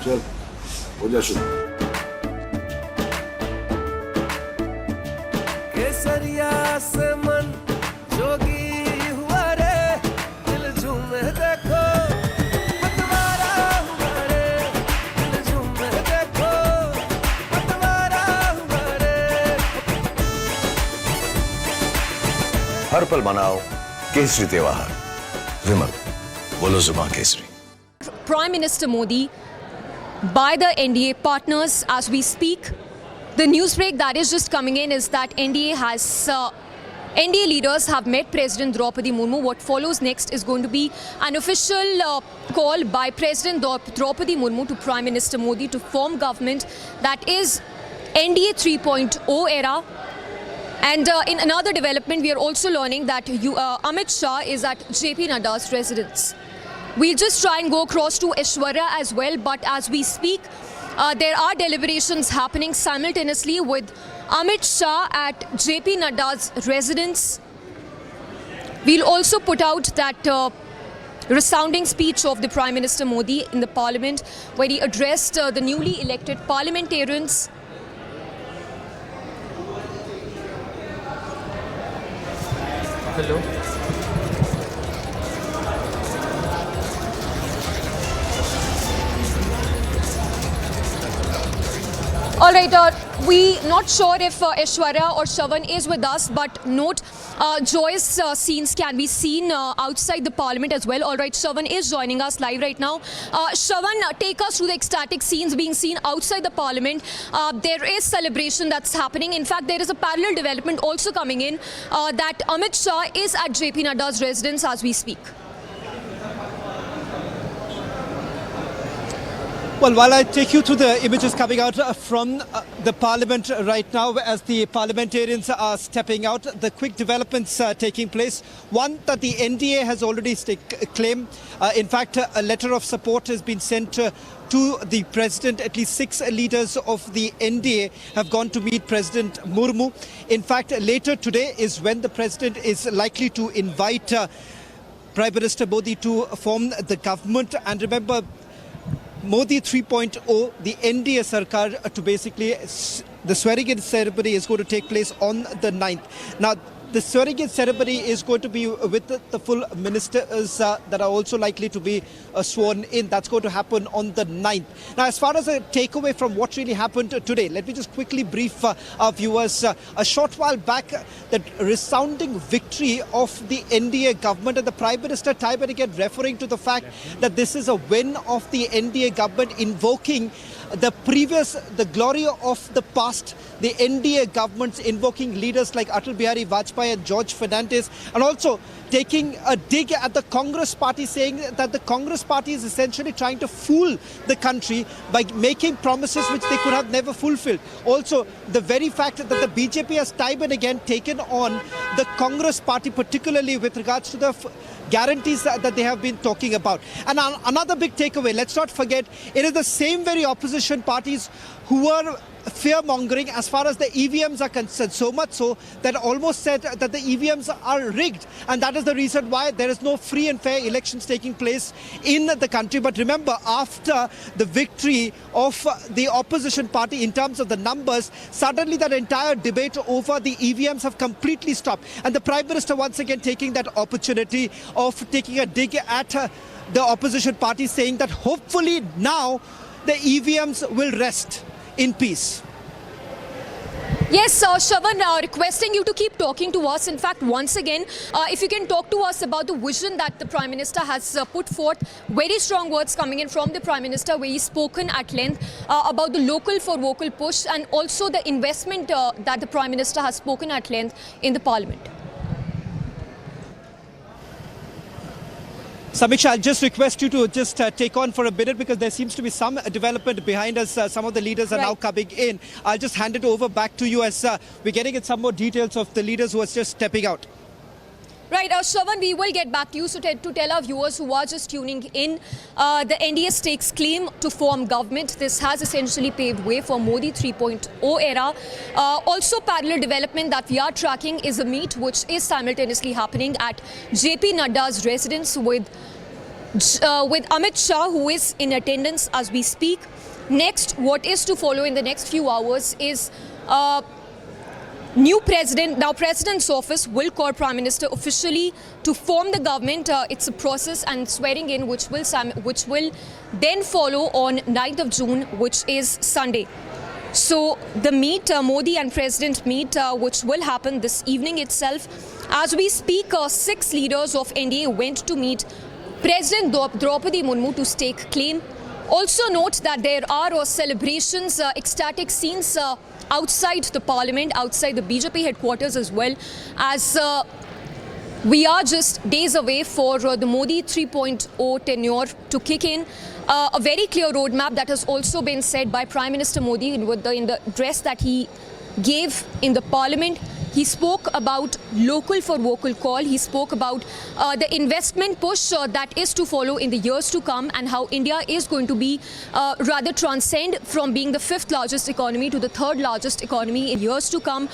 चल हो जा शुरू। केसरिया से मन जोगी हुआ रे, दिल झूमे देखो पतवारा हुआ रे, दिल झूमे देखो पतवारा हुआ रे। हर पल मनाओ केसरी त्योहार। विमल, बोलो जुबान Kesari. Prime Minister Modi by the NDA partners as we speak. The news break that is just coming in is that NDA leaders have met President Draupadi Murmu. What follows next is going to be an official call by President Draupadi Murmu to Prime Minister Modi to form government that is NDA 3.0 era. And in another development, we are also learning that Amit Shah is at JP Nadda's residence. We'll just try and go across to Aishwarya as well, but as we speak, there are deliberations happening simultaneously with Amit Shah at JP Nadda's residence. We'll also put out that resounding speech of the Prime Minister Modi in the Parliament, where he addressed the newly elected parliamentarians. Hello. All right, we not sure if Aishwarya or Shravan is with us, but note joyous scenes can be seen outside the Parliament as well. All right, Shravan is joining us live right now. Shravan, take us through the ecstatic scenes being seen outside the Parliament. There is celebration that's happening. In fact, there is a parallel development also coming in that Amit Shah is at JP Nadda's residence as we speak. Well, while I take you through the images coming out from the Parliament right now, as the parliamentarians are stepping out, the quick developments taking place. One, that the NDA has already claimed. In fact, a letter of support has been sent to the President. At least 6 leaders of the NDA have gone to meet President Murmu. In fact, later today is when the President is likely to invite Prime Minister Modi to form the government. And remember, Modi 3.0, the NDA Sarkar, to basically, the swearing-in ceremony is going to take place on the 9th. Now, the swearing-in ceremony is going to be with the full ministers that are also likely to be sworn in. That's going to happen on the 9th. Now, as far as a takeaway from what really happened today, let me just quickly brief our viewers. A short while back, the resounding victory of the NDA government, and the Prime Minister time and again referring to the fact that this is a win of the NDA government, invoking the glory of the past, the NDA governments, invoking leaders like Atal Bihari Vajpayee and George Fernandez, and also taking a dig at the Congress party, saying that the Congress party is essentially trying to fool the country by making promises which they could have never fulfilled. Also, the very fact that the BJP has time and again taken on the Congress party, particularly with regards to the guarantees that they have been talking about. And another big takeaway, let's not forget, it is the same very opposition parties who were fear-mongering as far as the EVMs are concerned, so much so that almost said that the EVMs are rigged, and that is the reason why there is no free and fair elections taking place in the country. But remember, after the victory of the opposition party in terms of the numbers, suddenly that entire debate over the EVMs have completely stopped, and the Prime Minister once again taking that opportunity of taking a dig at the opposition party, saying that hopefully now the EVMs will rest in peace. Yes, Shravan, requesting you to keep talking to us. In fact, once again, if you can talk to us about the vision that the Prime Minister has put forth. Very strong words coming in from the Prime Minister, where he's spoken at length about the local for vocal push, and also the investment that the Prime Minister has spoken at length in the Parliament. Samiksha, I'll just request you to just take on for a minute, because there seems to be some development behind us. Some of the leaders are now coming in. I'll just hand it over back to you as we're getting in some more details of the leaders who are just stepping out. Right, Shravan, we will get back to you. So to tell our viewers who are just tuning in, the NDA stakes claim to form government. This has essentially paved way for Modi 3.0 era. Also, parallel development that we are tracking is a meet which is simultaneously happening at JP Nadda's residence with with Amit Shah, who is in attendance as we speak. Next, what is to follow in the next few hours is new president. Now, President's office will call Prime Minister officially to form the government. It's a process and swearing in, which will then follow on 9th of June, which is Sunday. So the meet, Modi and President meet, which will happen this evening itself. As we speak, 6 leaders of NDA went to meet President Draupadi Murmu to stake claim. Also note that there are celebrations, ecstatic scenes outside the parliament, outside the BJP headquarters as well, as we are just days away for the Modi 3.0 tenure to kick in. A very clear roadmap that has also been said by Prime Minister Modi in the address that he gave in the parliament. He spoke about local for vocal call. He spoke about the investment push that is to follow in the years to come, and how India is going to be rather transcend from being the 5th largest economy to the 3rd largest economy in years to come.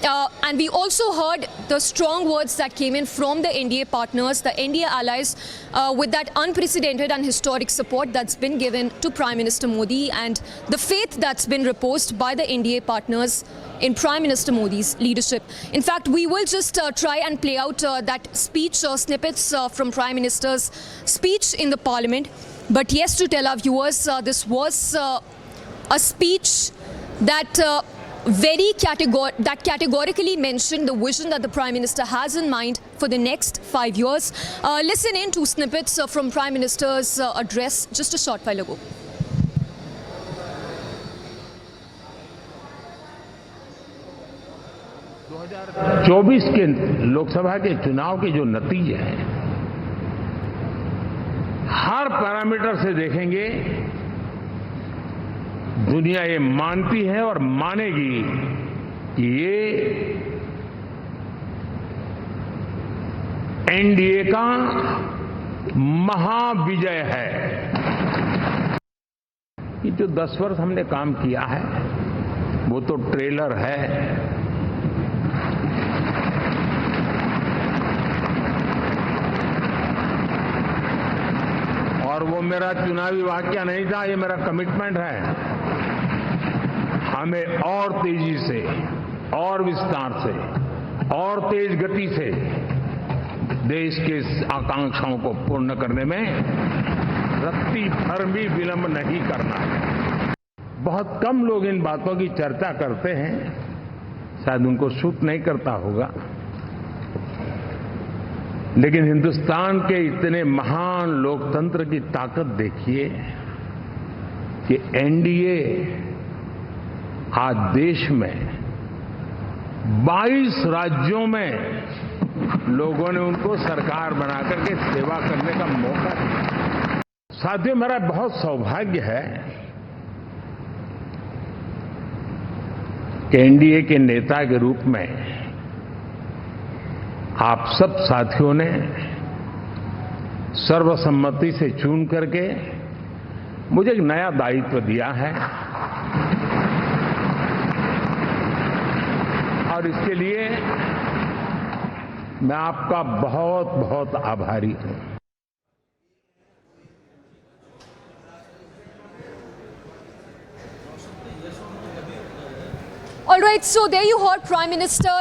And we also heard the strong words that came in from the NDA partners, the NDA allies, with that unprecedented and historic support that's been given to Prime Minister Modi, and the faith that's been reposed by the NDA partners in Prime Minister Modi's leadership. In fact, we will just try and play out that speech, snippets from Prime Minister's speech in the Parliament. But yes, to tell our viewers, this was a speech that categorically mentioned the vision that the Prime Minister has in mind for the next 5 years. Listen in to snippets from Prime Minister's address just a short while ago. 2024 के लोकसभा के चुनाव के जो नतीजे हैं, हर parameter से देखेंगे, दुनिया ये मानती है और मानेगी कि ये एनडीए का महाविजय है। ये जो 10 वर्ष हमने काम किया है, वो तो ट्रेलर है। और वो मेरा चुनावी वाक्य नहीं था, ये मेरा कमिटमेंट है। हमें और तेजी से, और विस्तार से, और तेज गति से देश के आकांक्षाओं को पूर्ण करने में रत्ती भर भी विलंब नहीं करना है। बहुत कम लोग इन बातों की चर्चा करते हैं, शायद उनको सूट नहीं करता होगा, लेकिन हिंदुस्तान के इतने महान लोकतंत्र की ताकत देखिए कि एनडीए आज देश में 22 राज्यों में लोगों ने उनको सरकार बनाकर के सेवा करने का मौका दिया। साथियों, मेरा बहुत सौभाग्य है कि एनडीए के नेता के रूप में आप सब साथियों ने सर्वसम्मति से चुन करके मुझे एक नया दायित्व दिया है, और इसके लिए मैं आपका बहुत बहुत आभारी हूं। All right, so there you heard Prime Minister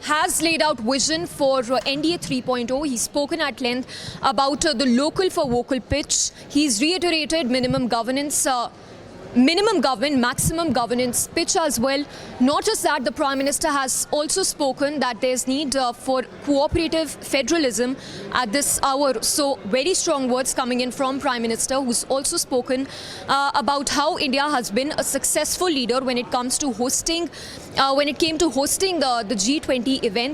has laid out vision for NDA 3.0. He's spoken at length about the local for vocal pitch. He's reiterated minimum governance, maximum governance pitch as well. Not just that, the Prime Minister has also spoken that there's need for cooperative federalism at this hour. So very strong words coming in from Prime Minister, who's also spoken about how India has been a successful leader when it comes to hosting, when it came to hosting the G20 event.